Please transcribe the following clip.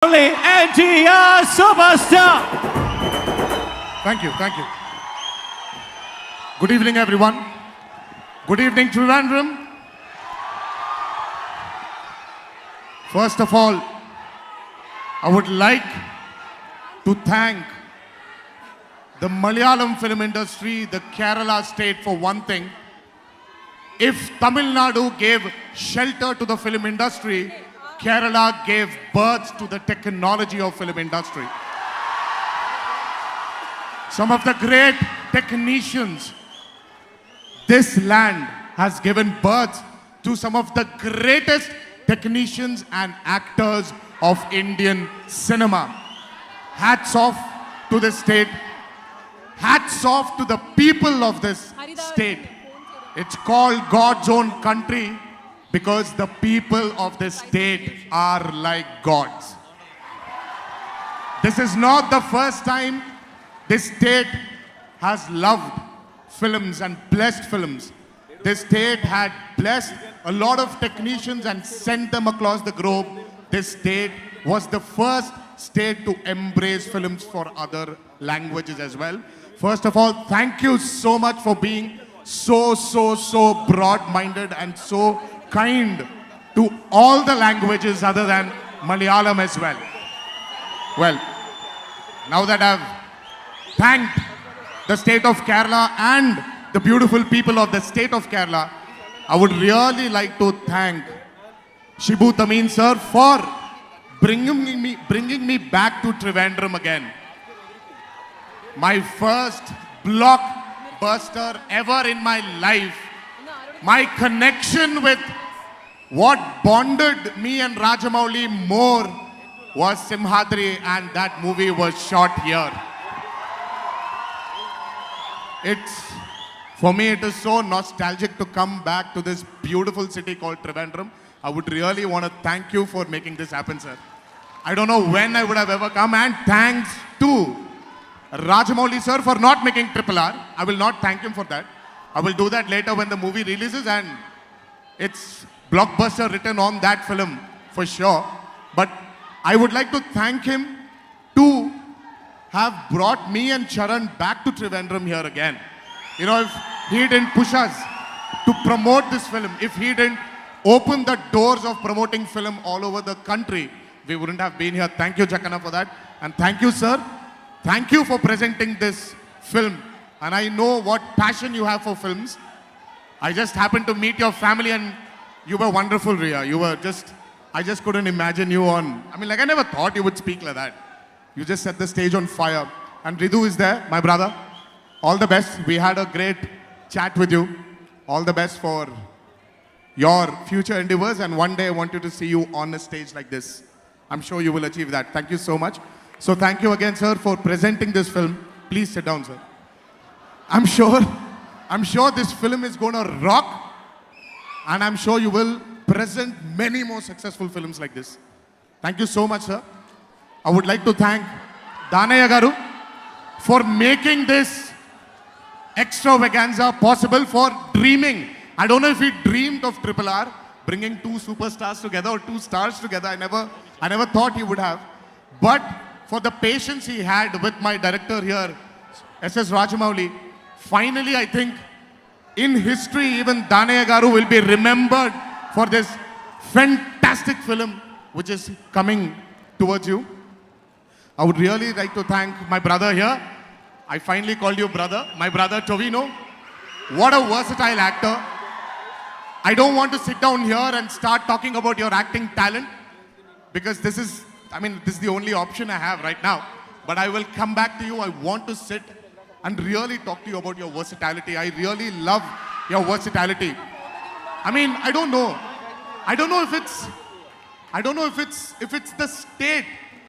Only NTR Superstar. Thank you, thank you. Good evening, everyone. Good evening, Trivandrum. First of all, I would like to thank the Malayalam film industry, the Kerala state for one thing. If Tamil Nadu gave shelter to the film industry, Kerala gave birth to the technology of film industry. Some of the great technicians, this land has given birth to some of the greatest technicians and actors of Indian cinema. Hats off to the state. Hats off to the people of this state. It's called God's own country because the people of this state are like gods. This is not the first time this state has loved films and blessed films. This state had blessed a lot of technicians and sent them across the globe. This state was the first state to embrace films for other languages as well. First of all, thank you so much for being so broad-minded and so kind to all the languages other than Malayalam as well. Well, now that I've thanked the state of Kerala and the beautiful people of the state of Kerala, I would really like to thank Shibu Tameen sir for bringing me back to Trivandrum again. My first blockbuster ever in my life. My connection with what bonded me and Rajamouli more was Simhadri, and that movie was shot here. For me, it is so nostalgic to come back to this beautiful city called Trivandrum. I would really want to thank you for making this happen, sir. I don't know when I would have ever come, and thanks to Rajamouli sir for not making RRR. I will not thank him for that. I will do that later when the movie releases and it's blockbuster written on that film for sure. But I would like to thank him to have brought me and Charan back to Trivandrum here again. You know, if he didn't push us to promote this film, if he didn't open the doors of promoting film all over the country, we wouldn't have been here. Thank you, Jakana, for that. And thank you, sir. Thank you for presenting this film. And I know what passion you have for films. I just happened to meet your family and you were wonderful, Ria. I just couldn't imagine you on, I never thought you would speak like that. You just set the stage on fire. And Ridu is there, my brother. All the best. We had a great chat with you. All the best for your future endeavors. And one day I want you to see you on a stage like this. I'm sure you will achieve that. Thank you so much. So thank you again, sir, for presenting this film. Please sit down, sir. I'm sure this film is going to rock, and I'm sure you will present many more successful films like this. Thank you so much, sir. I would like to thank Danaya Garu for making this extravaganza possible, for dreaming. I don't know if he dreamed of RRR, bringing two superstars together or two stars together. I never thought he would have. But for the patience he had with my director here, S.S. Rajamouli, finally, I think, in history, even Danaya Garu will be remembered for this fantastic film which is coming towards you. I would really like to thank my brother here. I finally called you brother. My brother Tovino. What a versatile actor. I don't want to sit down here and start talking about your acting talent because this is the only option I have right now. But I will come back to you. I want to sit and really talk to you about your versatility. I really love your versatility. I don't know if it's the state